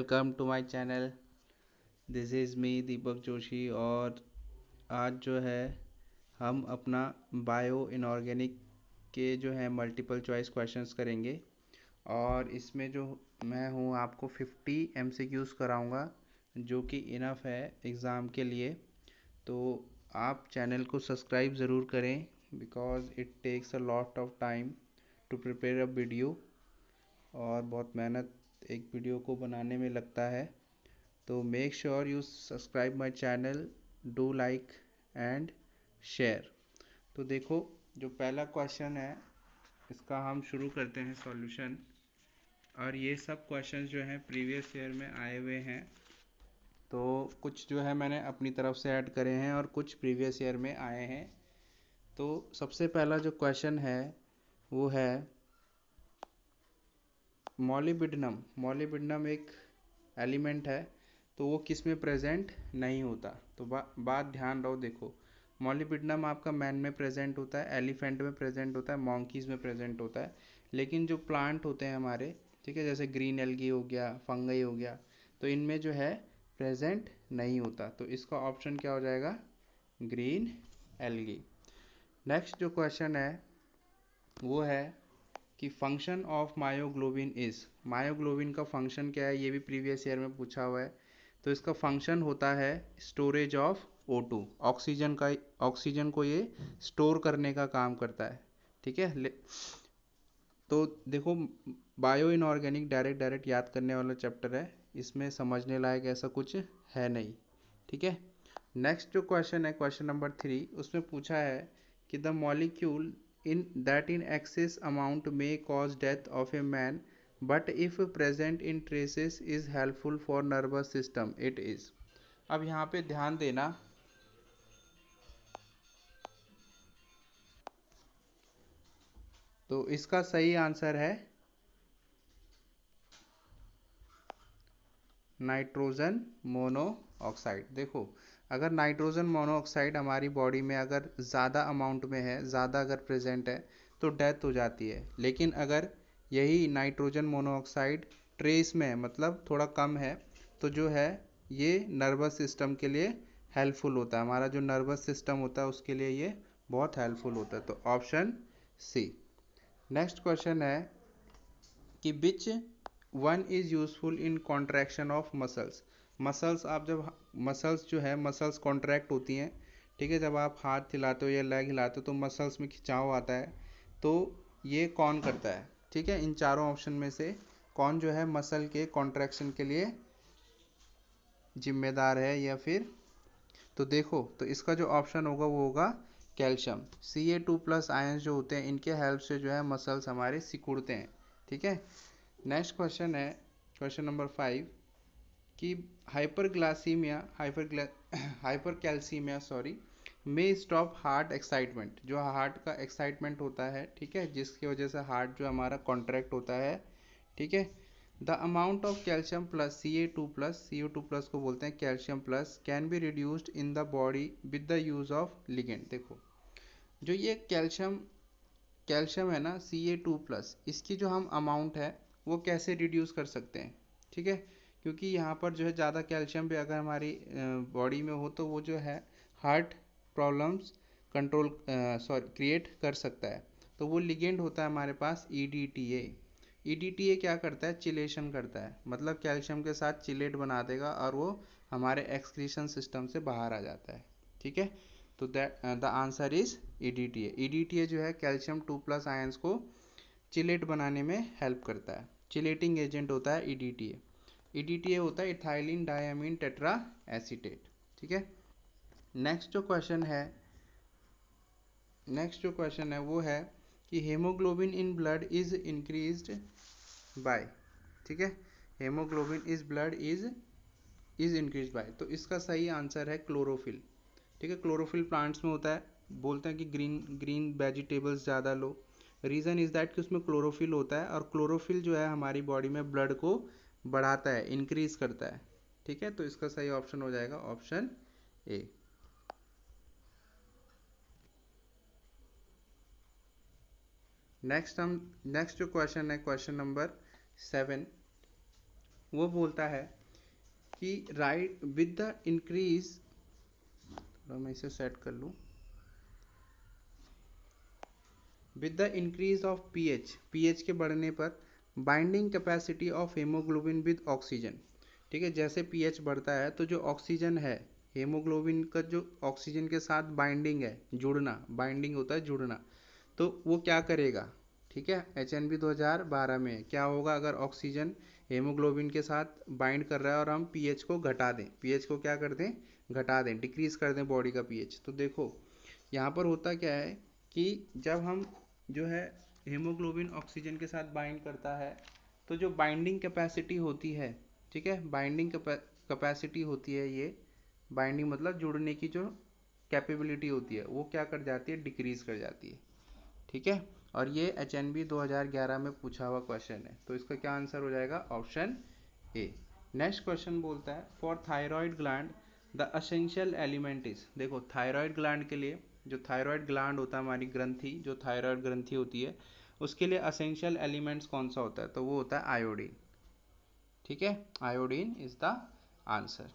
Welcome to my channel. This is me Deepak Joshi. और आज जो है हम अपना बायो इनऑर्गेनिक के जो है मल्टीपल चॉइस क्वेश्चंस करेंगे। और इसमें जो मैं हूँ आपको 50 एमसीक्यूज़ कराऊंगा, जो कि इनफ है एग्ज़ाम के लिए। तो आप चैनल को सब्सक्राइब ज़रूर करें, because it takes a lot of time to prepare a video. और बहुत मेहनत एक वीडियो को बनाने में लगता है। तो make sure you subscribe my channel, do like and share. तो देखो, जो पहला क्वेश्चन है इसका हम शुरू करते हैं सॉल्यूशन। और ये सब क्वेश्चंस जो हैं प्रीवियस ईयर में आए हुए हैं। तो कुछ जो है मैंने अपनी तरफ से ऐड करे हैं और कुछ प्रीवियस ईयर में आए हैं। तो सबसे पहला जो क्वेश्चन है वो है मॉलिब्डेनम। मॉलिब्डेनम एक एलिमेंट है, तो वो किस में प्रेजेंट नहीं होता। तो बात ध्यान रहो, देखो मॉलिब्डेनम आपका मैन में प्रेजेंट होता है, एलिफेंट में प्रेजेंट होता है, मॉन्कीज़ में प्रेजेंट होता है। लेकिन जो प्लांट होते हैं हमारे, ठीक है, जैसे ग्रीन एल्गी हो गया, फंगई हो गया, तो इनमें जो है प्रेजेंट नहीं होता। तो इसका ऑप्शन क्या हो जाएगा? Green algae. नेक्स्ट जो क्वेश्चन है वो है कि function of myoglobin is. Myoglobin का फंक्शन क्या है, ये भी प्रीवियस ईयर में पूछा हुआ है। तो इसका फंक्शन होता है स्टोरेज ऑफ O2, ऑक्सीजन का। ऑक्सीजन को ये स्टोर करने का काम करता है, ठीक है। तो देखो, बायो इनऑर्गेनिक डायरेक्ट डायरेक्ट याद करने वाला चैप्टर है, इसमें समझने लायक ऐसा कुछ है नहीं, ठीक है। नेक्स्ट जो क्वेश्चन है, क्वेश्चन नंबर 3, उसमें पूछा है कि the molecule in excess amount may cause death of a man, but if present in traces is helpful for nervous system, it is। अब यहाँ पे ध्यान देना, तो इसका सही आंसर है नाइट्रोजन मोनोऑक्साइड। देखो, अगर नाइट्रोजन मोनोऑक्साइड हमारी बॉडी में अगर ज़्यादा अमाउंट में है, ज़्यादा अगर प्रेजेंट है, तो डेथ हो जाती है। लेकिन अगर यही नाइट्रोजन मोनोऑक्साइड ट्रेस में है, मतलब थोड़ा कम है, तो जो है ये नर्वस सिस्टम के लिए हेल्पफुल होता है। हमारा जो नर्वस सिस्टम होता है उसके लिए ये बहुत हेल्पफुल होता है। तो ऑप्शन सी। नेक्स्ट क्वेश्चन है कि which one is useful in contraction of muscles. Muscles, आप जब मसल्स जो है मसल्स कॉन्ट्रैक्ट होती हैं, ठीक है, जब आप हाथ हिलाते हो या लेग हिलाते हो तो मसल्स में खिंचाव आता है। तो ये कौन करता है, ठीक है, इन चारों ऑप्शन में से कौन जो है मसल के कॉन्ट्रैक्शन के लिए जिम्मेदार है या फिर। तो देखो, तो इसका जो ऑप्शन होगा वो होगा कैल्शियम। Ca2+ आयंस जो होते हैं इनके हेल्प से जो है मसल्स हमारे सिकुड़ते हैं, ठीक है। नेक्स्ट क्वेश्चन है क्वेश्चन नंबर 5 कि हाइपरग्लासीमिया हाइपरकैल्सीमिया सॉरी में स्टॉप हार्ट एक्साइटमेंट। जो हार्ट का एक्साइटमेंट होता है, ठीक है, जिसकी वजह से हार्ट जो हमारा कॉन्ट्रैक्ट होता है, ठीक है। The amount of calcium plus CO2+ को बोलते हैं calcium plus, can be reduced in the body with the use of ligand. देखो, जो ये कैल्शियम कैल्शियम है ना, Ca2+, इसकी जो हम अमाउंट है वो कैसे रिड्यूस कर सकते हैं, ठीक है। क्योंकि यहाँ पर जो है ज़्यादा कैल्शियम भी अगर हमारी बॉडी में हो तो वो जो है हार्ट प्रॉब्लम्स कंट्रोल क्रिएट कर सकता है। तो वो लिगेंड होता है हमारे पास EDTA। EDTA क्या करता है? चिलेशन करता है, मतलब कैल्शियम के साथ चिलेट बना देगा और वो हमारे एक्सक्रीशन सिस्टम से बाहर आ जाता है, ठीक है। तो that the answer is EDTA। EDTA जो है कैल्शियम 2+ आयंस को चिलेट बनाने में हेल्प करता है, चिलेटिंग एजेंट होता है EDTA। EDTA होता है इथाइलिन डायमीन टेट्रा एसीटेट, ठीक है। नेक्स्ट जो क्वेश्चन है वो है कि haemoglobin in blood is increased by, ठीक है, haemoglobin is blood is increase by. तो इसका सही आंसर है क्लोरोफिल, ठीक है। क्लोरोफिल प्लांट्स में होता है, बोलते हैं कि ग्रीन ग्रीन वेजिटेबल्स ज़्यादा लो। रीज़न इज़ दैट कि उसमें क्लोरोफिल होता है, और क्लोरोफिल जो है हमारी बॉडी में ब्लड को बढ़ाता है, इंक्रीज करता है, ठीक है। तो इसका सही ऑप्शन हो जाएगा ऑप्शन ए। नेक्स्ट जो क्वेश्चन है क्वेश्चन नंबर 7, वो बोलता है कि राइट विद द इंक्रीज, मैं इसे सेट कर लूँ, with the increase of pH के बढ़ने पर binding capacity of haemoglobin with oxygen, ठीक है, जैसे पीएच बढ़ता है तो जो ऑक्सीजन है, हेमोग्लोबिन का जो ऑक्सीजन के साथ बाइंडिंग है, जुड़ना, बाइंडिंग होता है जुड़ना, तो वो क्या करेगा, ठीक है, HNB 2012 में क्या होगा, अगर ऑक्सीजन हेमोग्लोबिन के साथ बाइंड कर रहा है और हम पीएच को घटा दें, पीएच को क्या कर दें, घटा दें, डिक्रीज कर दें बॉडी का पीएच, तो देखो यहाँ पर होता क्या है कि जब हम जो है हीमोग्लोबिन ऑक्सीजन के साथ बाइंड करता है तो जो बाइंडिंग कैपेसिटी होती है, ठीक है, बाइंडिंग कैपेसिटी होती है, ये बाइंडिंग मतलब जुड़ने की जो कैपेबिलिटी होती है वो क्या कर जाती है, डिक्रीज कर जाती है, ठीक है। और ये HNB 2011 में पूछा हुआ क्वेश्चन है, तो इसका क्या आंसर हो जाएगा, ऑप्शन ए। नेक्स्ट क्वेश्चन बोलता है for thyroid gland the essential element is, देखो थायराइड ग्लैंड के लिए, जो थायराइड ग्लैंड होता है, हमारी ग्रंथि, जो थायराइड ग्रंथि होती है, उसके लिए असेंशियल एलिमेंट्स कौन सा होता है, तो वो होता है आयोडीन, ठीक है, iodine is the answer.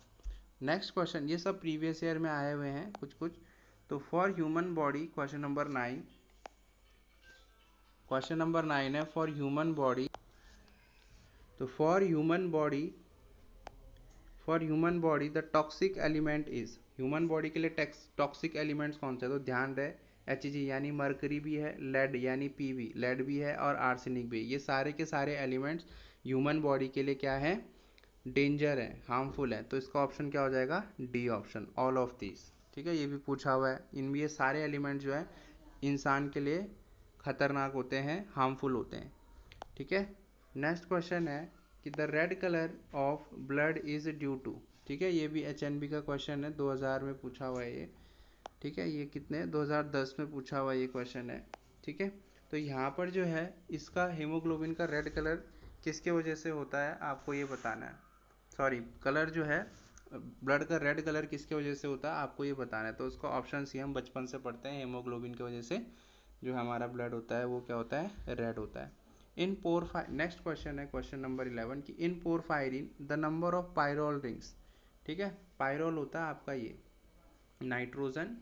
Next question, ये सब प्रीवियस ईयर में आए हुए हैं कुछ कुछ, तो for human body, question number 9, question number 9 है फॉर ह्यूमन बॉडी, तो for human body the toxic element is, human body के लिए टॉक्सिक एलिमेंट्स कौन से, तो ध्यान रहे Hg यानी मर्करी भी है, लेड यानी Pb लेड भी है, और आर्सेनिक भी है, ये सारे के सारे एलिमेंट्स ह्यूमन बॉडी के लिए क्या है, डेंजर है, हार्मफुल है, तो इसका ऑप्शन क्या हो जाएगा, D option, all of this, ठीक है, ये भी पूछा हुआ है, इनमें ये सारे एलिमेंट जो है इंसान के लिए खतरनाक होते हैं, हार्मफुल होते हैं, ठीक है। नेक्स्ट क्वेश्चन है कि the red colour of blood is due to, ठीक है, ये भी HNB का क्वेश्चन है, 2000 में पूछा हुआ है ये, ठीक है, ये कितने 2010 में पूछा हुआ ये क्वेश्चन है, ठीक है। तो यहाँ पर जो है इसका हेमोग्लोबिन का रेड कलर किसके वजह से होता है, आपको ये बताना है, सॉरी कलर जो है ब्लड का रेड कलर किसके वजह से होता है, आपको ये बताना है, तो उसका ऑप्शन सी हम बचपन से पढ़ते हैं, हेमोग्लोबिन की वजह से जो हमारा ब्लड होता है वो क्या होता है, रेड होता है। इन नेक्स्ट क्वेश्चन है क्वेश्चन नंबर 11 की in porphyrin the number of pyrrole rings, ठीक है, पायरोल होता है आपका ये नाइट्रोजन,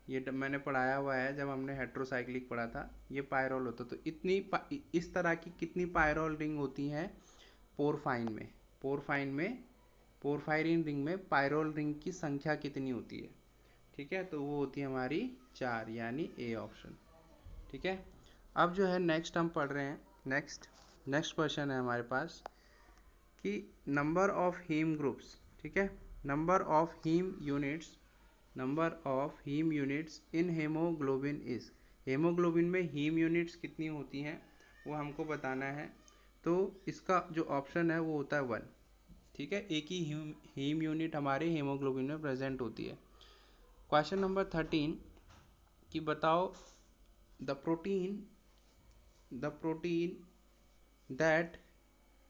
ये मैंने पढ़ाया हुआ है जब हमने हेट्रोसाइक्लिक पढ़ा था, ये पायरोल होता है, तो इस तरह की कितनी पायरोल रिंग होती हैं पोरफाइन में, पोरफायरिन रिंग में पायरोल रिंग की संख्या कितनी होती है, ठीक है, तो वो होती है हमारी 4, यानी ए ऑप्शन, ठीक है। अब जो है नेक्स्ट हम पढ़ रहे हैं, नेक्स्ट क्वेश्चन है हमारे पास कि नंबर ऑफ हीम ग्रुप्स, ठीक है, number of haem units in haemoglobin is, haemoglobin में हीम यूनिट्स कितनी होती हैं वो हमको बताना है, तो इसका जो ऑप्शन है वो होता है 1, ठीक है, एक ही हीम यूनिट हमारे हेमोग्लोबिन में प्रेजेंट होती है। क्वेश्चन नंबर 13 कि बताओ the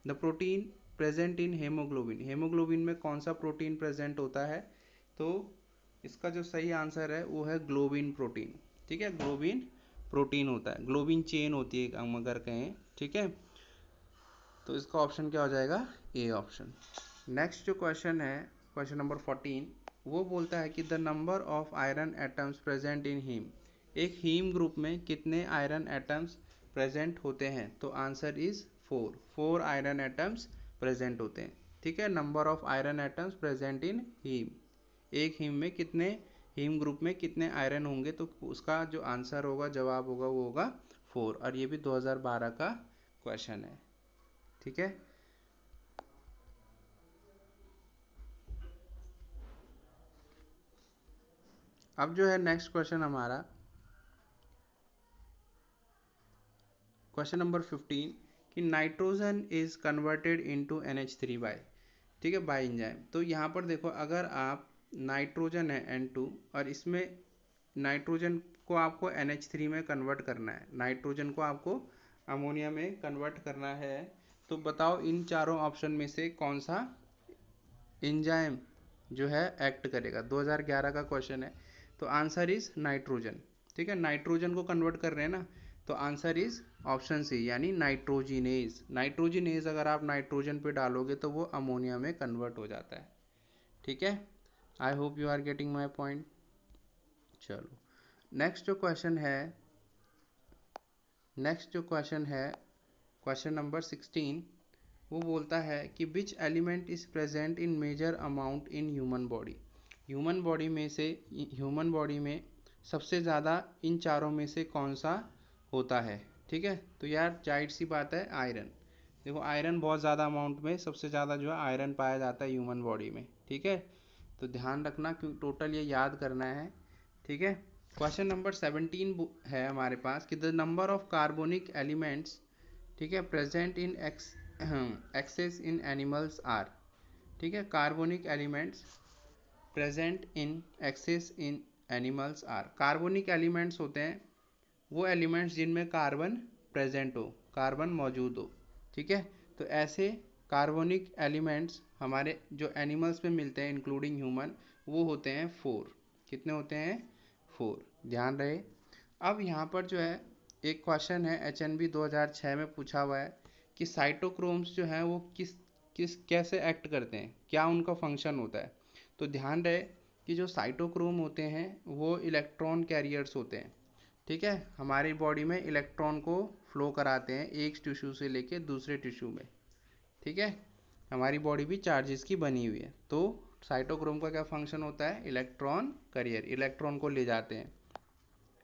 protein present in haemoglobin, haemoglobin में कौन सा प्रोटीन प्रेजेंट होता है, तो इसका जो सही आंसर है वो है ग्लोबिन प्रोटीन, ठीक है, ग्लोबिन प्रोटीन होता है, ग्लोबिन चेन होती है हम अगर कहें, ठीक है, तो इसका ऑप्शन क्या हो जाएगा, ए ऑप्शन। नेक्स्ट जो क्वेश्चन है क्वेश्चन नंबर 14, वो बोलता है कि the number of iron atoms present in haem, एक हीम ग्रुप में कितने आयरन एटम्स प्रेजेंट होते हैं, तो answer is 4 iron atoms present होते हैं, ठीक है, number of iron atoms present in haem, एक हीम में कितने, हीम ग्रुप में कितने आयरन होंगे, तो उसका जो आंसर होगा, जवाब होगा, वो होगा 4, और ये भी 2012 का क्वेश्चन है, ठीक है। अब जो है नेक्स्ट क्वेश्चन हमारा क्वेश्चन नंबर 15 कि nitrogen is converted into NH3 by, ठीक है, बाय एंजाइम, तो यहाँ पर देखो अगर आप नाइट्रोजन है N2 और इसमें नाइट्रोजन को आपको NH3 में कन्वर्ट करना है, नाइट्रोजन को आपको अमोनिया में कन्वर्ट करना है, तो बताओ इन चारों ऑप्शन में से कौन सा एंजाइम जो है एक्ट करेगा, 2011 का क्वेश्चन है, तो आंसर इज नाइट्रोजन, ठीक है, नाइट्रोजन को कन्वर्ट कर रहे हैं ना, तो आंसर इज ऑप्शन सी यानी नाइट्रोजिनेज। नाइट्रोजिनेज अगर आप नाइट्रोजन पे डालोगे तो वो अमोनिया में कन्वर्ट हो जाता है। ठीक है, I hope you are getting my point. चलो नेक्स्ट जो क्वेश्चन है, क्वेश्चन नंबर 16, वो बोलता है कि which element is present in major amount in human body. Human body में सबसे ज़्यादा इन चारों में से कौन सा होता है। ठीक है, तो यार जाहिर सी बात है आयरन। देखो आयरन बहुत ज़्यादा अमाउंट में, सबसे ज़्यादा जो है आयरन पाया जाता है ह्यूमन बॉडी में। ठीक है, तो ध्यान रखना क्योंकि टोटल ये याद करना है। ठीक है, क्वेश्चन नंबर 17 है हमारे पास कि the number of carbonic elements, ठीक है, present in excess in animals are. ठीक है, carbonic elements present in excess in animals are. Carbonic elements होते हैं वो एलिमेंट्स जिनमें कार्बन प्रेजेंट हो, कार्बन मौजूद हो। ठीक है, तो ऐसे कार्बोनिक एलिमेंट्स हमारे जो एनिमल्स में मिलते हैं इंक्लूडिंग ह्यूमन, वो होते हैं 4। कितने होते हैं? 4, ध्यान रहे। अब यहाँ पर जो है एक क्वेश्चन है HNB 2006 में पूछा हुआ है कि साइटोक्रोम्स जो हैं वो किस कैसे एक्ट करते हैं, क्या उनका फंक्शन होता है। तो ध्यान रहे कि जो साइटोक्रोम होते हैं वो इलेक्ट्रॉन कैरियर्स होते हैं। ठीक है, हमारी बॉडी में इलेक्ट्रॉन को फ्लो कराते हैं एक टिश्यू से लेके दूसरे टिश्यू में। ठीक है, हमारी बॉडी भी चार्जेस की बनी हुई है, तो साइटोक्रोम का क्या फंक्शन होता है? इलेक्ट्रॉन कैरियर, इलेक्ट्रॉन को ले जाते हैं।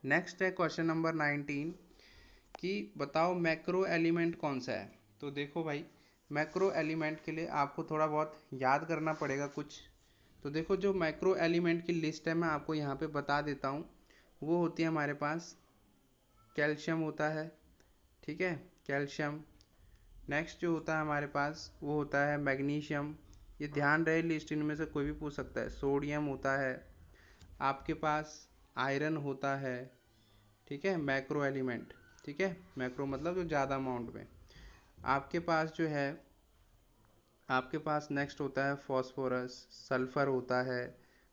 नेक्स्ट है क्वेश्चन नंबर 19 कि बताओ मैक्रो एलिमेंट कौन सा है। तो देखो भाई, मैक्रो एलिमेंट के लिए आपको थोड़ा बहुत याद करना पड़ेगा कुछ। तो देखो जो मैक्रो एलिमेंट की लिस्ट है मैं आपको यहाँ पे बता देता हूँ। वो होती है हमारे पास कैल्शियम होता है। ठीक है, कैल्शियम। नेक्स्ट जो होता है हमारे पास वो होता है मैग्नीशियम। ये ध्यान रहे लिस्ट इनमें से कोई भी पूछ सकता है। सोडियम होता है आपके पास, आयरन होता है। ठीक है, मैक्रो एलिमेंट। ठीक है, मैक्रो मतलब जो ज़्यादा अमाउंट में। आपके पास जो है, आपके पास नेक्स्ट होता है फॉस्फोरस, सल्फर होता है,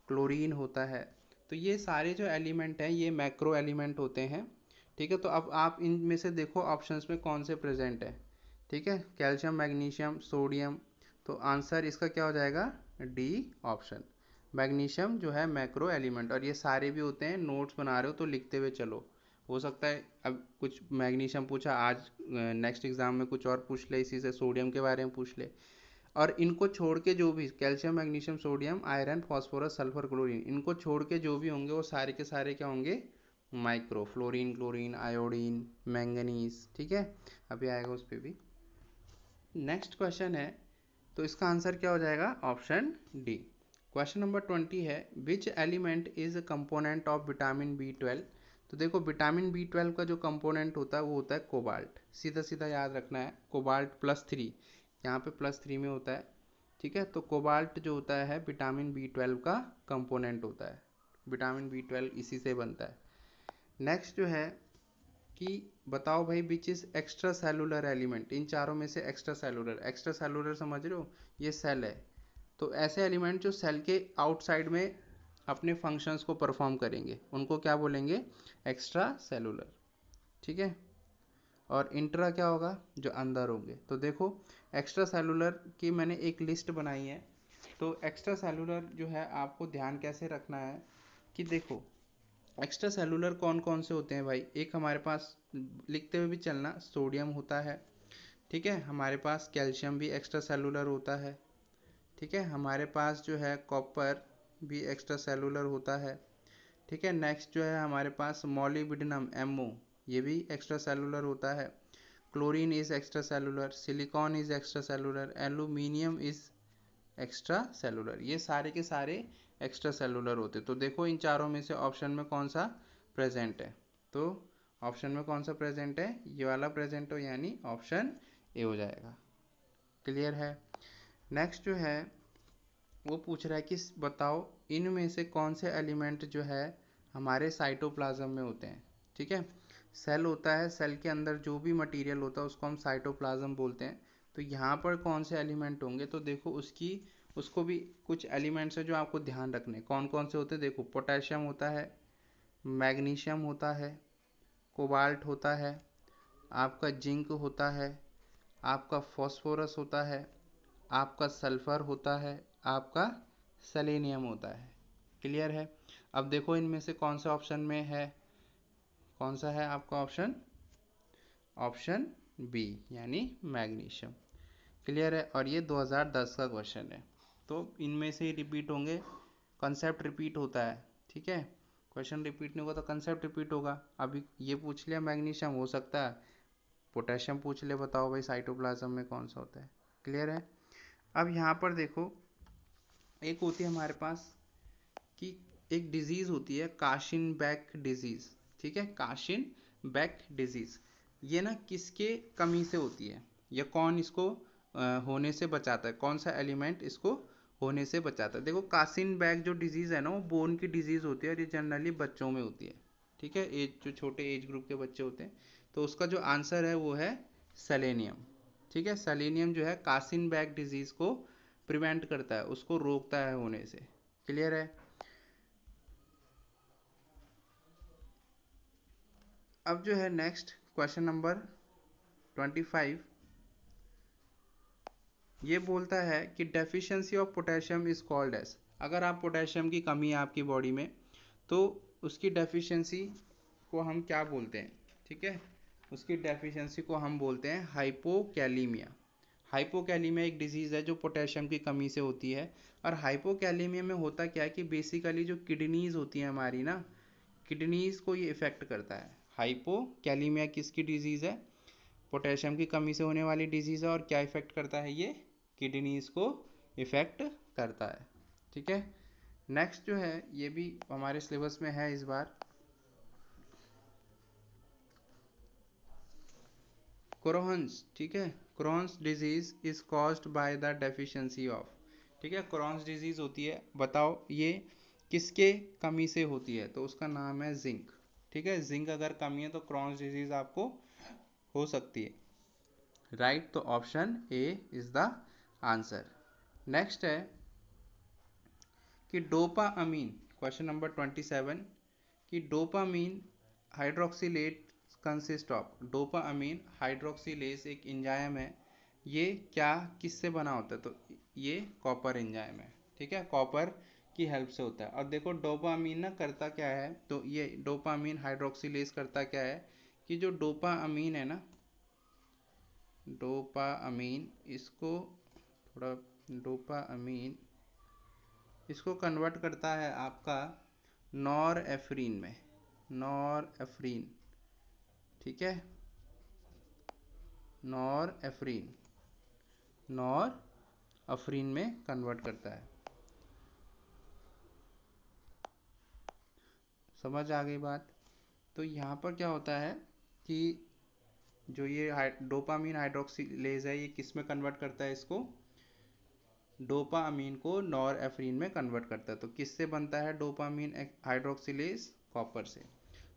क्लोरीन होता है। तो ये सारे जो एलिमेंट हैं ये मैक्रो एलिमेंट होते हैं। ठीक है, तो अब आप इनमें से देखो ऑप्शंस में कौन से प्रेजेंट है। ठीक है, कैल्शियम, मैग्नीशियम, सोडियम। तो आंसर इसका क्या हो जाएगा? D option. मैग्नीशियम जो है मैक्रो एलिमेंट, और ये सारे भी होते हैं। नोट्स बना रहे हो तो लिखते हुए चलो, हो सकता है अब कुछ मैग्नीशियम पूछा आज, नेक्स्ट एग्जाम में कुछ और पूछ ले, इसी से सोडियम के बारे में पूछ ले। और इनको छोड़ के जो भी calcium, magnesium, sodium, iron, phosphorus, sulphur, chlorine, इनको छोड़ के जो भी होंगे वो सारे के सारे क्या होंगे? Micro. Fluorine, chlorine, iodine, manganese. ठीक है, अभी आएगा उस पर भी। नेक्स्ट क्वेश्चन है, तो इसका आंसर क्या हो जाएगा? Option D. क्वेश्चन नंबर 20 है विच element is a component of vitamin B12। तो देखो विटामिन B12 का जो कंपोनेंट होता है वो होता है कोबाल्ट। सीधा सीधा याद रखना है, कोबाल्ट +3, यहाँ पे +3 में होता है। ठीक है, तो कोबाल्ट जो होता है विटामिन B12 का कंपोनेंट होता है। विटामिन B12 इसी से बनता है। नेक्स्ट जो है कि बताओ भाई which is extra cellular element. इन चारों में से एक्स्ट्रा सेलुलर समझ रहे हो, ये सेल है। तो ऐसे एलिमेंट जो सेल के आउटसाइड में अपने फंक्शंस को परफॉर्म करेंगे उनको क्या बोलेंगे? Extra cellular. ठीक है, और इंट्रा क्या होगा? जो अंदर होंगे। तो देखो एक्स्ट्रा सेलुलर की मैंने एक लिस्ट बनाई है। तो एक्स्ट्रा सेलुलर जो है आपको ध्यान कैसे रखना है कि देखो एक्स्ट्रा सेलुलर कौन कौन से होते हैं भाई। एक हमारे पास लिखते हुए भी चलना, सोडियम होता है। ठीक है, हमारे पास कैल्शियम भी एक्स्ट्रा सेलुलर होता है। ठीक है, हमारे पास जो है कॉपर भी एक्स्ट्रा सेलुलर होता है। ठीक है, नेक्स्ट जो है हमारे पास मॉलिब्डेनम MO, ये भी एक्स्ट्रा सेलुलर होता है। Chlorine is extra cellular, silicon is extra cellular, aluminium is extra cellular. ये सारे के सारे एक्स्ट्रा सेलुलर होते। तो देखो इन चारों में से ऑप्शन में कौन सा प्रेजेंट है। तो ऑप्शन में कौन सा प्रेजेंट है? ये वाला प्रेजेंट हो, यानी ऑप्शन ए हो जाएगा। क्लियर है। नेक्स्ट जो है वो पूछ रहा है कि बताओ इनमें से कौन से एलिमेंट जो है हमारे साइटोप्लाज्म में होते हैं। ठीक है, सेल होता है, सेल के अंदर जो भी मटेरियल होता है उसको हम साइटोप्लाज्म बोलते हैं। तो यहाँ पर कौन से एलिमेंट होंगे? तो देखो उसको भी कुछ एलिमेंट्स है जो आपको ध्यान रखने। कौन कौन से होते हैं? देखो पोटेशियम होता है, मैग्नीशियम होता है, कोबाल्ट होता है, आपका जिंक होता है, आपका फॉस्फोरस होता है, आपका सल्फर होता है, आपका सेलेनियम होता है। क्लियर है? अब देखो इनमें से कौन सा ऑप्शन में है, कौन सा है आपका ऑप्शन? ऑप्शन बी यानी मैग्नीशियम। क्लियर है? और ये 2010 का क्वेश्चन है, तो इनमें से ही रिपीट होंगे, कंसेप्ट रिपीट होता है। ठीक है, क्वेश्चन रिपीट नहीं होगा तो कंसेप्ट रिपीट होगा। अभी ये पूछ लिया मैग्नीशियम, हो सकता है पोटेशियम पूछ ले, बताओ भाई साइटोप्लाज्म में कौन सा होता है। क्लियर है? अब यहाँ पर देखो, एक होती है हमारे पास कि एक डिजीज होती है काशिन बैक डिजीज। ठीक है, काशिन बैक डिजीज, ये ना किसके कमी से होती है, या कौन इसको होने से बचाता है, कौन सा एलिमेंट इसको होने से बचाता है? देखो काशिन बैक जो डिजीज है ना, वो बोन की डिजीज होती है और ये जनरली बच्चों में होती है। ठीक है, एज जो छोटे एज ग्रुप के बच्चे होते हैं, तो उसका जो आंसर है वो है सेलेनियम। ठीक है, सेलेनियम जो है काशिन बैक डिजीज को प्रिवेंट करता है, उसको रोकता है होने से। क्लियर है? अब जो है नेक्स्ट क्वेश्चन नंबर 25, ये बोलता है कि deficiency of potassium is called as. अगर आप पोटेशियम की कमी है आपकी बॉडी में, तो उसकी डेफिशिएंसी को हम क्या बोलते हैं? ठीक है, उसकी डेफिशिएंसी को हम बोलते हैं हाइपोकैलीमिया। हाइपोकैलीमिया एक डिजीज़ है जो पोटेशियम की कमी से होती है। और हाइपोकैलीमिया में होता क्या है कि बेसिकली जो किडनीज होती हैं हमारी ना, किडनीज को ये इफ़ेक्ट करता है। हाइपोकैलीमिया किसकी डिजीज़ है? पोटेशियम की कमी से होने वाली डिजीज़ है। और क्या इफ़ेक्ट करता है ये? किडनीज को इफ़ेक्ट करता है। ठीक है, नेक्स्ट जो है ये भी हमारे सिलेबस में है इस बार, क्रोहन्स। ठीक है, Crohn's disease is caused by the deficiency of. ठीक है, क्रोहन्स डिजीज होती है, बताओ ये किसके कमी से होती है? तो उसका नाम है जिंक। ठीक है, जिंक अगर कमी है तो क्रोहन्स डिजीज आपको हो सकती है। राइट, तो option A is the answer. Next है कि डोपामीन, क्वेश्चन नंबर 27, कि dopamine hydroxylate consist of. Dopamine hydroxylase एक एंजाइम है, ये क्या किससे बना होता है? तो ये कॉपर एंजाइम है। ठीक है, कॉपर की हेल्प से होता है। और देखो डोपामीन ना करता क्या है, तो ये डोपामीन हाइड्रोक्सीलेज करता क्या है कि जो डोपामीन है ना, डोपामीन इसको थोड़ा, डोपामीन इसको कन्वर्ट करता है आपका नॉर एफ्रीन में, नॉर एफ्रीन। ठीक है, नॉर एफ्रीन, नॉर अफ्रीन में कन्वर्ट करता है। समझ आ गई बात? तो यहाँ पर क्या होता है कि जो ये डोपामीन हाइड्रोक्सीलेज है, ये किस में कन्वर्ट करता है? इसको डोपामीन को नॉर एफ्रीन में कन्वर्ट करता है। तो किससे बनता है डोपामीन हाइड्रोक्सीलेज? कॉपर से।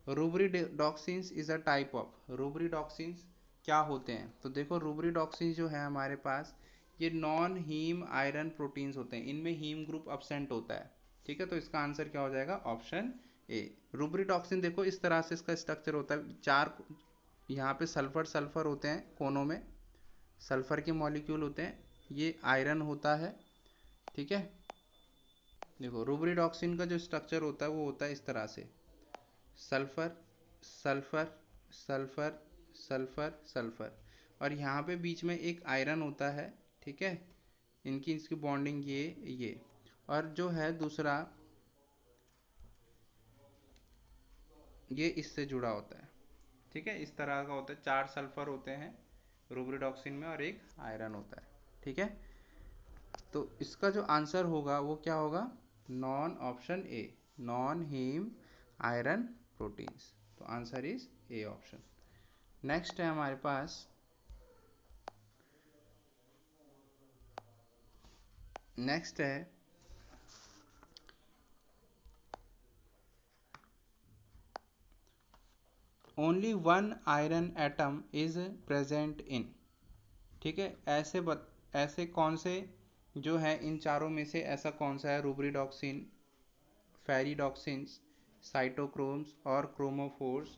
रूब्रीडॉक्सिन्स इज अ टाइप ऑफ। रूब्रीडॉक्सिन्स क्या होते हैं? तो देखो रूब्रीडॉक्सिन्स जो है हमारे पास, ये नॉन हीम आयरन प्रोटीन्स होते हैं, इनमें हीम ग्रुप अब्सेंट होता है। ठीक है, तो इसका आंसर क्या हो जाएगा? Option A. रूब्रीडॉक्सिन देखो इस तरह से इसका स्ट्रक्चर होता है, चार यहाँ पे सल्फर सल्फर होते हैं कोनों में, सल्फर के मॉलिक्यूल होते हैं, ये आयरन होता है। ठीक है, देखो रूब्रीडॉक्सिन का जो स्ट्रक्चर होता है वो होता है इस तरह से, sulphur sulphur sulphur sulphur sulphur, और यहाँ पे बीच में एक आयरन होता है। ठीक है, इनकी इसकी बॉन्डिंग ये और जो है दूसरा ये इससे जुड़ा होता है। ठीक है, इस तरह का होता है, चार सल्फर होते हैं रूब्रीडॉक्सिन में और एक आयरन होता है। ठीक है, तो इसका जो आंसर होगा वो क्या होगा? None, option A, none heme iron proteins. तो answer is A option. Next है हमारे पास, नेक्स्ट है only one iron atom is present in. ठीक है, ऐसे कौन से जो है इन चारों में से ऐसा कौन सा है? रूब्रीडॉक्सिन, फेरिडॉक्सिन्स, साइटोक्रोम्स और क्रोमोफोर्स,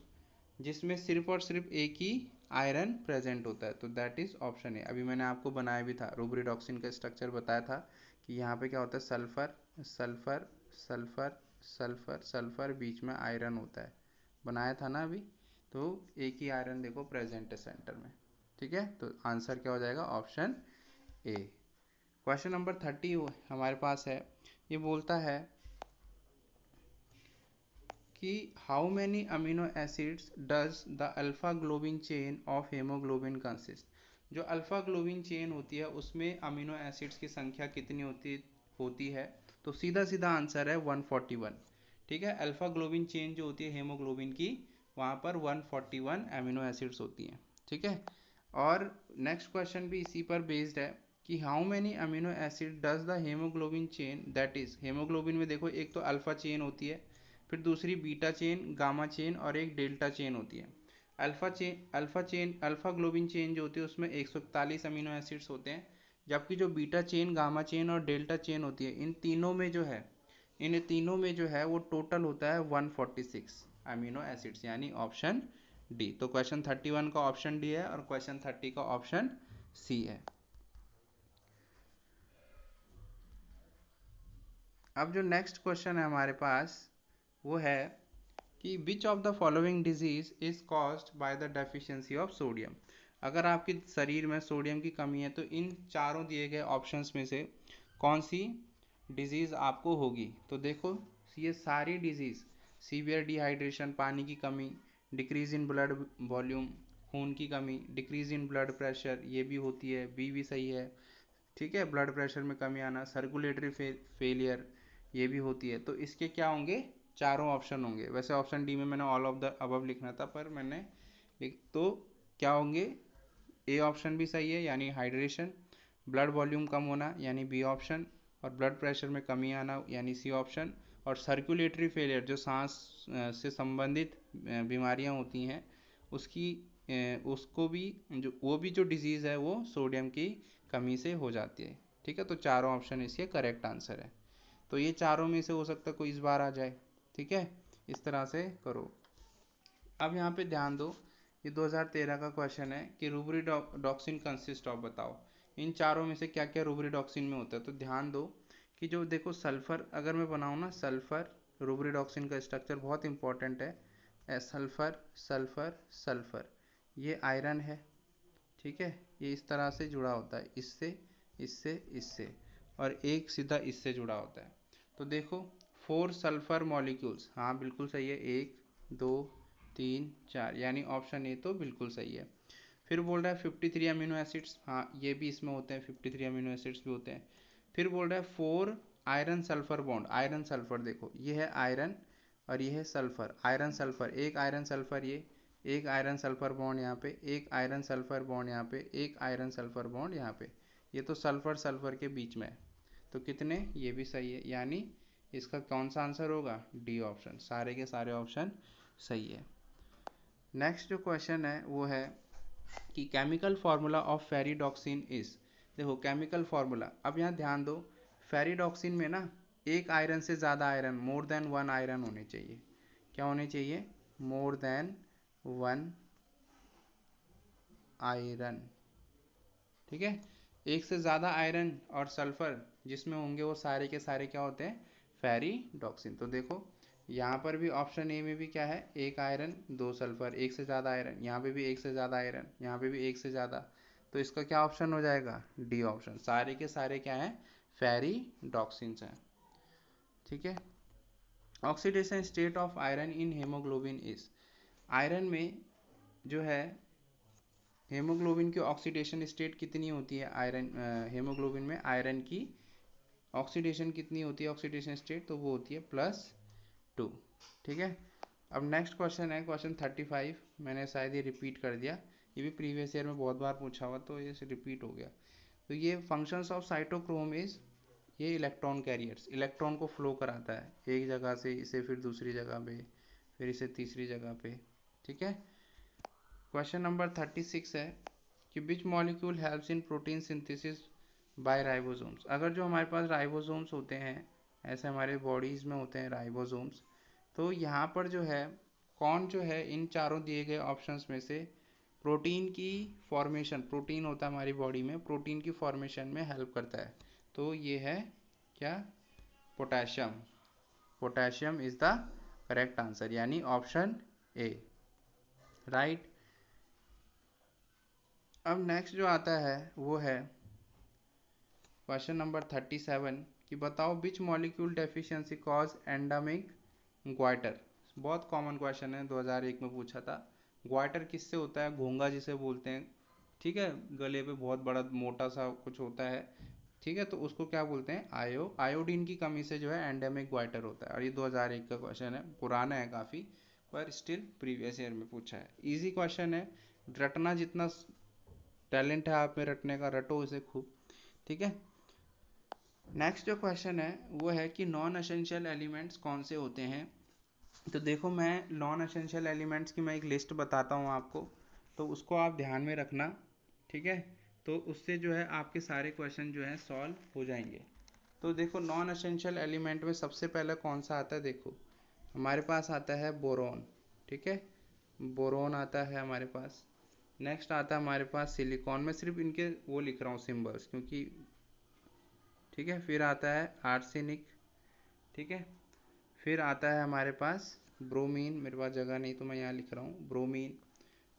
जिसमें सिर्फ और सिर्फ एक ही आयरन प्रेजेंट होता है, तो दैट इज ऑप्शन ए। अभी मैंने आपको बनाया भी था, रुब्रिडॉक्सिन का स्ट्रक्चर बताया था कि यहाँ पे क्या होता है, sulphur sulphur sulphur sulphur sulphur, बीच में आयरन होता है, बनाया था ना अभी। तो एक ही आयरन देखो प्रेजेंट है सेंटर में, ठीक है। तो आंसर क्या हो जाएगा, ऑप्शन ए। क्वेश्चन नंबर 30 हमारे पास है, ये बोलता है कि how many amino acids does the alpha globin chain of haemoglobin consist. जो अल्फा ग्लोबिन चेन होती है उसमें अमीनो एसिड्स की संख्या कितनी होती है। तो सीधा सीधा आंसर है 141, ठीक है। अल्फा ग्लोबिन चेन जो होती है हेमोग्लोबिन की, वहाँ पर 141 अमीनो एसिड्स होती हैं, ठीक है। और नेक्स्ट क्वेश्चन भी इसी पर बेस्ड है कि how many amino acid does the haemoglobin chain, that is haemoglobin में देखो एक तो अल्फा चेन होती है, फिर दूसरी बीटा चेन, गामा चेन और एक डेल्टा चेन होती है। अल्फा ग्लोबिन चेन जो होती है उसमें 141 अमीनो एसिड्स होते हैं, जबकि जो बीटा चेन, गामा चेन और डेल्टा चेन होती है, इन तीनों में जो है वो टोटल होता है 146 अमीनो एसिड्स, यानी ऑप्शन डी। तो क्वेश्चन 31 का ऑप्शन डी है और क्वेश्चन 30 का ऑप्शन सी है। अब जो नेक्स्ट क्वेश्चन है हमारे पास वो है कि which of the following disease is caused by the deficiency of sodium. अगर आपके शरीर में सोडियम की कमी है तो इन चारों दिए गए ऑप्शंस में से कौन सी डिजीज आपको होगी। तो देखो ये सारी डिजीज, सीवियर डिहाइड्रेशन पानी की कमी, डिक्रीज इन ब्लड वॉल्यूम खून की कमी, डिक्रीज इन ब्लड प्रेशर ये भी होती है, बी भी सही है, ठीक है। ब्लड प्रेशर में कमी आना, सर्कुलेटरी फेलियर ये भी होती है। तो इसके क्या होंगे, चारों ऑप्शन होंगे। वैसे ऑप्शन डी में मैंने ऑल ऑफ द अबव लिखना था पर मैंने तो क्या होंगे, ए ऑप्शन भी सही है यानी हाइड्रेशन, ब्लड वॉल्यूम कम होना यानी बी ऑप्शन, और ब्लड प्रेशर में कमी आना यानी सी ऑप्शन, और सर्कुलेटरी फेलियर जो सांस से संबंधित बीमारियां होती हैं उसकी उसको भी जो डिजीज़ है वो सोडियम की कमी से हो जाती है, ठीक है। तो चारों ऑप्शन इसके करेक्ट आंसर है। तो ये चारों में से हो सकता है कोई इस बार आ जाए, ठीक है। इस तरह से करो। अब यहाँ पे ध्यान दो, ये 2013 का क्वेश्चन है कि रुब्रिडॉक्सिन कंसिस्ट ऑफ, बताओ इन चारों में से क्या क्या रुब्रिडॉक्सिन में होता है। तो ध्यान दो कि जो देखो सल्फर अगर मैं बनाऊँ ना, सल्फर रुब्रिडॉक्सिन का स्ट्रक्चर बहुत इंपॉर्टेंट है, सल्फर सल्फर सल्फर, ये आयरन है, ठीक है। ये इस तरह से जुड़ा होता है, इससे इससे इससे, और एक सीधा इससे जुड़ा होता है। तो देखो 4 सल्फर मॉलिक्यूल्स, हाँ बिल्कुल सही है, 1 2 3 4, यानी ऑप्शन ए तो बिल्कुल सही है। फिर बोल रहा है 53 अमीनो एसिड्स, हाँ ये भी इसमें होते हैं, 53 अमीनो एसिड्स भी होते हैं। फिर बोल रहा है 4 iron sulphur bond, iron sulphur देखो ये है आयरन और ये है सल्फर, आयरन सल्फर, एक आयरन सल्फर, ये एक आयरन सल्फर बॉन्ड यहाँ पे, एक आयरन सल्फर बॉन्ड यहाँ पे, एक आयरन सल्फर बॉन्ड यहाँ पे, ये तो सल्फर सल्फर के बीच में है। तो कितने, ये भी सही है, यानी इसका कौन सा आंसर होगा, डी ऑप्शन, सारे के सारे ऑप्शन सही है। नेक्स्ट जो क्वेश्चन है वो है कि chemical formula of ferredoxin is. देखो केमिकल फार्मूला, अब यहाँ ध्यान दो, फेरिडॉक्सिन में ना एक आयरन से ज़्यादा iron, more than one iron होने चाहिए। क्या होने चाहिए, मोर देन वन आयरन, ठीक है। एक से ज़्यादा आयरन और सल्फर जिसमें होंगे वो सारे के सारे क्या होते हैं, फेरिडॉक्सिन। तो देखो यहाँ पर भी ऑप्शन ए में भी क्या है, एक आयरन दो सल्फर, एक से ज़्यादा आयरन, यहाँ पे भी एक से ज़्यादा आयरन, यहाँ पे भी एक से ज़्यादा। तो इसका क्या ऑप्शन हो जाएगा, डी ऑप्शन, सारे के सारे क्या हैं, फेरिडॉक्सिन्स हैं, ठीक है। Oxidation state of iron in haemoglobin is, iron में जो है हेमोग्लोबिन की ऑक्सीडेशन स्टेट कितनी होती है, आयरन हेमोग्लोबिन में आयरन की ऑक्सीडेशन कितनी होती है, ऑक्सीडेशन स्टेट, तो वो होती है +2, ठीक है। अब नेक्स्ट क्वेश्चन है क्वेश्चन 35, मैंने शायद ये रिपीट कर दिया, ये भी प्रीवियस ईयर में बहुत बार पूछा हुआ तो ये रिपीट हो गया। तो ये फंक्शंस ऑफ साइटोक्रोम इज, ये इलेक्ट्रॉन कैरियर्स, इलेक्ट्रॉन को फ्लो कराता है एक जगह से इसे फिर दूसरी जगह पे, फिर इसे तीसरी जगह पे, ठीक है। क्वेश्चन नंबर 36 है कि which molecule helps in protein synthesis by ribosomes. अगर जो हमारे पास राइबोसोम्स होते हैं, ऐसे हमारे बॉडीज़ में होते हैं राइबोसोम्स, तो यहाँ पर जो है कौन जो है इन चारों दिए गए ऑप्शंस में से प्रोटीन की फॉर्मेशन, प्रोटीन होता है हमारी बॉडी में, प्रोटीन की फॉर्मेशन में हेल्प करता है? तो ये है क्या? Potassium. Potassium is the correct answer, यानी ऑप्शन ए, राइट। अब नेक्स्ट जो आता है वो है क्वेश्चन नंबर 37 कि बताओ which molecule deficiency cause endemic goitre. बहुत कॉमन क्वेश्चन है, 2001 में पूछा था। ग्वाइटर किससे होता है? घोंघा जिसे बोलते हैं, ठीक है, गले पे बहुत बड़ा मोटा सा कुछ होता है, ठीक है, तो उसको क्या बोलते हैं? आयोडीन की कमी से जो है एंडेमिक ग्वाइटर होता है। और ये 2001 का क्वेश्चन है, पुराना है काफ़ी, पर स्टिल प्रीवियस ईयर में पूछा है। इजी क्वेश्चन है, रटना जितना टैलेंट है आप में रटने का, रटो इसे खूब, ठीक है। नेक्स्ट जो क्वेश्चन है वो है कि नॉन एसेंशियल एलिमेंट्स कौन से होते हैं। तो देखो, मैं नॉन एसेंशियल एलिमेंट्स की मैं एक लिस्ट बताता हूँ आपको, तो उसको आप ध्यान में रखना, ठीक है। तो उससे जो है आपके सारे क्वेश्चन जो हैं सॉल्व हो जाएंगे। तो देखो, नॉन एसेंशियल एलिमेंट में सबसे पहले कौन सा आता है? देखो, हमारे पास आता है बोरोन, ठीक है, बोरोन आता है हमारे पास। नेक्स्ट आता है हमारे पास सिलिकॉन। मैं सिर्फ इनके वो लिख रहा हूँ सिंबल्स, क्योंकि ठीक है। फिर आता है आर्सेनिक, ठीक है। फिर आता है हमारे पास ब्रोमीन, मेरे पास जगह नहीं तो मैं यहाँ लिख रहा हूँ ब्रोमीन।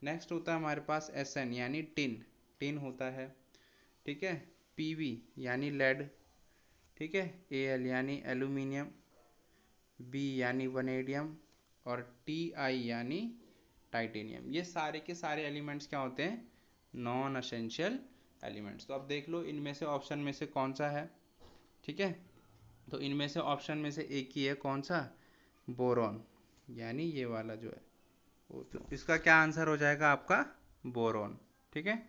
नेक्स्ट होता है हमारे पास एसएन यानी टिन, टिन होता है, ठीक है। पीवी यानी लेड, ठीक है। एल यानी एल्यूमिनियम, बी यानी वनेडियम, और टी आई यानी टाइटेनियम। ये सारे के सारे एलिमेंट्स क्या होते हैं? Non essential elements. तो अब देख लो इनमें से ऑप्शन में से कौन सा है, ठीक है। तो इनमें से ऑप्शन में से एक ही है, कौन सा? बोरॉन, यानी ये वाला जो है वो। तो इसका क्या आंसर हो जाएगा आपका? बोरॉन, ठीक है।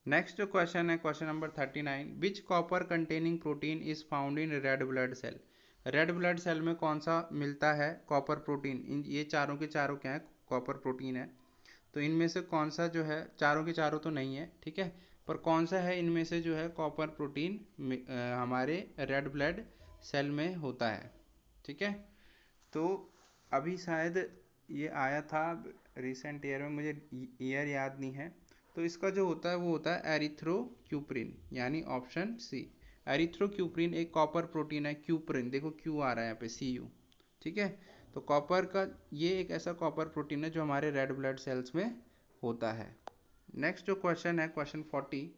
नेक्स्ट जो क्वेश्चन है question number 39, which copper containing protein is found in red blood cell. Red blood cell में कौन सा मिलता है कॉपर प्रोटीन? इन ये चारों के चारों क्या है? कॉपर प्रोटीन है। तो इनमें से कौन सा जो है, चारों के चारों तो नहीं है, ठीक है, पर कौन सा है इनमें से जो है कॉपर प्रोटीन हमारे रेड ब्लड सेल में होता है, ठीक है। तो अभी शायद ये आया था रिसेंट ईयर में, मुझे ईयर याद नहीं है। तो इसका जो होता है वो होता है एरिथ्रोक्यूप्रिन, यानी ऑप्शन सी। एरिथ्रोक्यूप्रिन एक कॉपर प्रोटीन है, क्यूप्रिन देखो क्यू आ रहा है यहाँ पे, सी यू, ठीक है। तो कॉपर का ये एक ऐसा कॉपर प्रोटीन है जो हमारे रेड ब्लड सेल्स में होता है। नेक्स्ट जो क्वेश्चन है क्वेश्चन 40,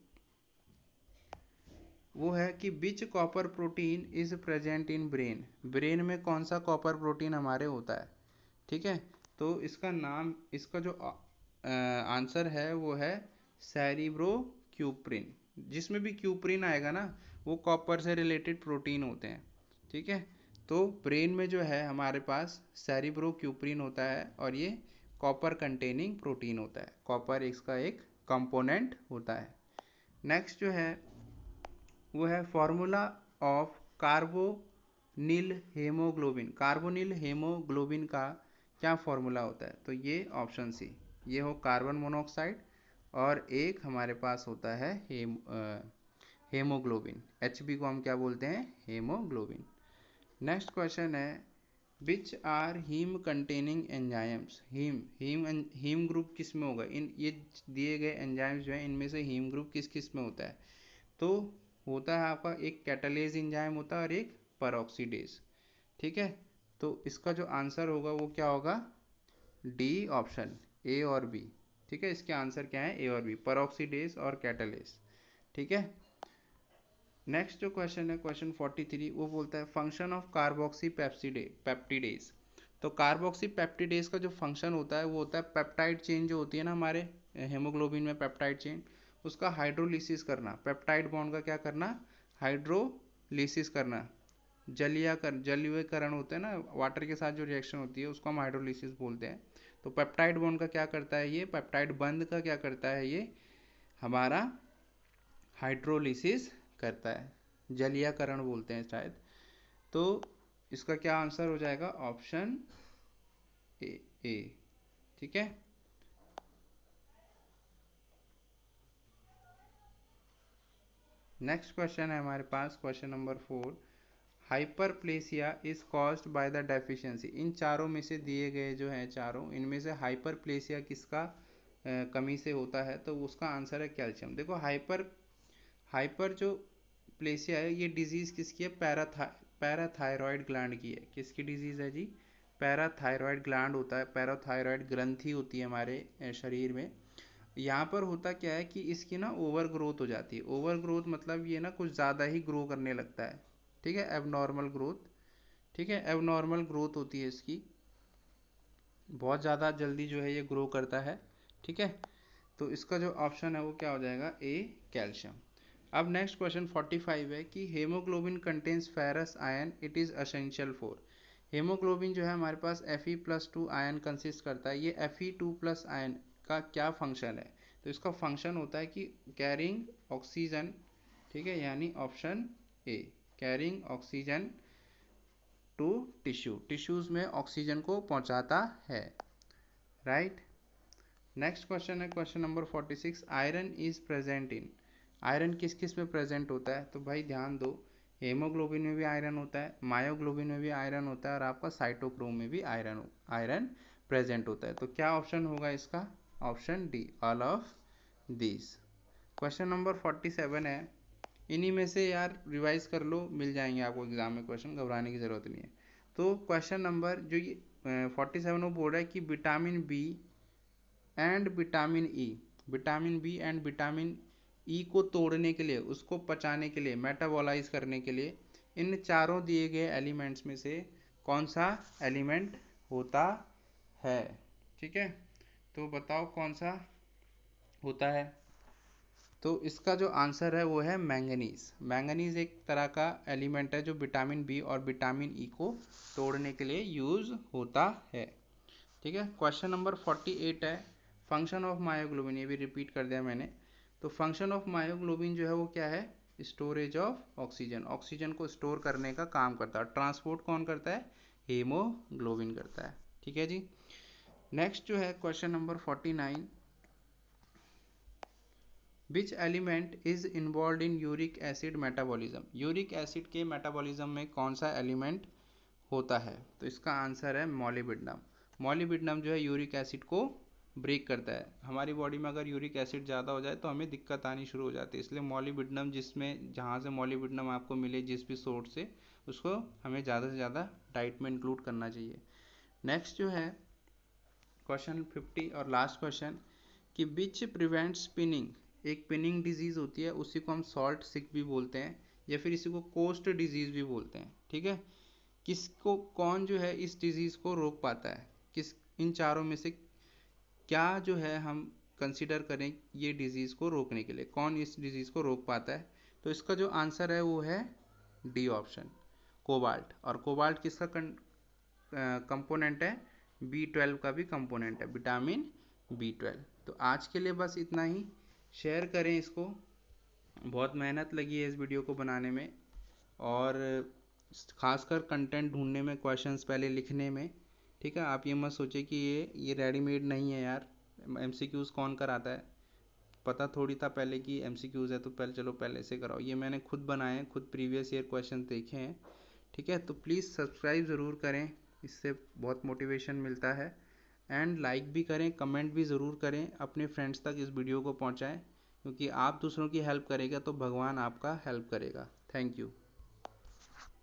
वो है कि which copper protein is present in brain. Brain में कौन सा कॉपर प्रोटीन हमारे होता है, ठीक है। तो इसका नाम, इसका जो आंसर है वो है सेरिब्रोक्यूप्रिन। जिसमें भी क्यूप्रिन आएगा ना, वो कॉपर से रिलेटेड प्रोटीन होते हैं, ठीक है। तो ब्रेन में जो है हमारे पास सेरिब्रोक्यूप्रिन होता है, और ये कॉपर कंटेनिंग प्रोटीन होता है, कॉपर इसका एक कंपोनेंट होता है। नेक्स्ट जो है वो है formula of carbonyl haemoglobin. Carbonyl haemoglobin का क्या फॉर्मूला होता है? तो ये ऑप्शन सी, ये हो कार्बन मोनोऑक्साइड, और एक हमारे पास होता है हेमोग्लोबिन, एचबी को हम क्या बोलते हैं? हेमोग्लोबिन। नेक्स्ट क्वेश्चन है which are haem containing enzymes. Haem group किस में होगा? इन ये दिए गए एंजाइम्स जो है इनमें से हीम ग्रुप किस किस में होता है? तो होता है आपका एक कैटालेज एंजाइम होता है और एक परऑक्सीडेज, ठीक है। तो इसका जो आंसर होगा वो क्या होगा? डी ऑप्शन, ए और बी, ठीक है। इसके आंसर क्या है? ए और बी, परऑक्सीडेज और कैटालेज, ठीक है। नेक्स्ट जो क्वेश्चन है क्वेश्चन 43, वो बोलता है फंक्शन ऑफ कार्बोक्सी पेप्टिडेज। तो कार्बोक्सी पेप्टिडेज का जो फंक्शन होता है वो होता है पेप्टाइड चेन जो होती है ना हमारे हेमोग्लोबिन में, पेप्टाइड चेन, उसका हाइड्रोलिसिस करना। पेप्टाइड बॉन्ड का क्या करना? हाइड्रोलिसिस करना। जलीयकरण होता है ना, वाटर के साथ जो रिएक्शन होती है उसको हम हाइड्रोलिसिस बोलते हैं। तो पेप्टाइड बॉन्ड का क्या करता है? ये पेप्टाइड बंध का क्या करता है? ये हमारा हाइड्रोलिसिस करता है, जलीयकरण बोलते हैं शायद। तो इसका क्या आंसर हो जाएगा? ऑप्शन ए, ठीक है। नेक्स्ट क्वेश्चन है हमारे पास question number 4, hyperplasia is caused by the deficiency. इन चारों में से दिए गए जो हैं चारों, इनमें से हाइपरप्लेसिया किसका कमी से होता है, तो उसका आंसर है कैल्शियम। देखो हाइपर जो प्लेसिया है ये डिजीज़ किसकी है, पैराथायरॉयड ग्लैंड की है। किसकी डिजीज़ है जी, पैराथायरॉयड ग्लैंड होता है, पैराथायरॉयड ग्रंथि होती है हमारे शरीर में। यहाँ पर होता क्या है कि इसकी ना ओवर ग्रोथ हो जाती है। ओवर ग्रोथ मतलब ये ना कुछ ज़्यादा ही ग्रो करने लगता है, ठीक है, एबनॉर्मल ग्रोथ, ठीक है, एबनॉर्मल ग्रोथ होती है इसकी, बहुत ज़्यादा जल्दी जो है ये ग्रो करता है, ठीक है। तो इसका जो ऑप्शन है वो क्या हो जाएगा, ए कैल्शियम। अब नेक्स्ट क्वेश्चन 45 है कि haemoglobin contains ferrous ion, it is essential for. Haemoglobin जो है हमारे पास Fe+2 आयन कंसिस्ट करता है। ये Fe2+ आयन का क्या फंक्शन है, तो इसका फंक्शन होता है कि कैरिंग ऑक्सीजन, ठीक है, यानी option A, carrying oxygen to tissues में ऑक्सीजन को पहुंचाता है, राइट। नेक्स्ट क्वेश्चन है question number 46, iron is present in. Iron किस किस में प्रेजेंट होता है, तो भाई ध्यान दो, हेमोग्लोबिन में भी आयरन होता है, मायोग्लोबिन में भी आयरन होता है, और आपका साइटोक्रोम में भी आयरन प्रेजेंट होता है। तो क्या ऑप्शन होगा इसका, option D, all of this. Question number 47 है, इन्हीं में से यार रिवाइज कर लो, मिल जाएंगे आपको एग्जाम में क्वेश्चन, घबराने की ज़रूरत नहीं है। तो क्वेश्चन नंबर जो ये 47 वो बोल रहा है कि vitamin B and vitamin E, vitamin B and vitamin E को तोड़ने के लिए, उसको पचाने के लिए, मेटाबॉलाइज करने के लिए, इन चारों दिए गए एलिमेंट्स में से कौन सा एलिमेंट होता है, ठीक है। तो बताओ कौन सा होता है, तो इसका जो आंसर है वो है मैंगनीज। मैंगनीज एक तरह का एलिमेंट है जो विटामिन बी और विटामिन ई को तोड़ने के लिए यूज़ होता है, ठीक है। क्वेश्चन नंबर 48 है, फंक्शन ऑफ मायोग्लोबिन, ये भी रिपीट कर दिया मैंने। तो फंक्शन ऑफ मायोग्लोबिन जो है वो क्या है, स्टोरेज ऑफ ऑक्सीजन, ऑक्सीजन को स्टोर करने का काम करता है। ट्रांसपोर्ट कौन करता है, हीमोग्लोबिन करता है, ठीक है जी। नेक्स्ट जो है question number 49, which element is involve in uric acid metabolism. Uric acid के मेटाबॉलिज्म में कौन सा एलिमेंट होता है, तो इसका आंसर है मॉलिब्डेनम। मॉलिब्डेनम जो है यूरिक एसिड को ब्रेक करता है। हमारी बॉडी में अगर यूरिक एसिड ज़्यादा हो जाए तो हमें दिक्कत आनी शुरू हो जाती है, इसलिए मॉलिब्डेनम जिसमें जहाँ से मॉलिब्डेनम आपको मिले जिस भी सोर्स से, उसको हमें ज़्यादा से ज़्यादा डाइट में इंक्लूड करना चाहिए। नेक्स्ट जो है क्वेश्चन 50 और लास्ट क्वेश्चन, कि विच प्रिवेंट स्पिनिंग। एक पिनिंग डिजीज़ होती है, उसी को हम सॉल्ट सिक भी बोलते हैं, या फिर इसी को कोस्ट डिजीज़ भी बोलते हैं, ठीक है। किसको, कौन जो है इस डिजीज़ को रोक पाता है, किस, इन चारों में से क्या जो है हम कंसिडर करें ये डिजीज़ को रोकने के लिए, कौन इस डिजीज़ को रोक पाता है, तो इसका जो आंसर है वो है डी ऑप्शन, कोबाल्ट। और कोबाल्ट किसका कंपोनेंट है, B12 का भी कंपोनेंट है, विटामिन B12। तो आज के लिए बस इतना ही, शेयर करें इसको, बहुत मेहनत लगी है इस वीडियो को बनाने में, और खासकर कंटेंट ढूंढने में, क्वेश्चंस पहले लिखने में, ठीक है। आप ये मत सोचिए कि ये रेडीमेड नहीं है यार, MCQs कौन कराता है, पता थोड़ी था पहले कि MCQs है, तो पहले से कराओ। ये मैंने खुद बनाए हैं, खुद प्रीवियस ईयर क्वेश्चन देखे हैं, ठीक है। तो प्लीज़ सब्सक्राइब ज़रूर करें, इससे बहुत मोटिवेशन मिलता है, एंड लाइक भी करें, कमेंट भी ज़रूर करें, अपने फ्रेंड्स तक इस वीडियो को पहुंचाएं, क्योंकि आप दूसरों की हेल्प करेगा तो भगवान आपका हेल्प करेगा। Thank you.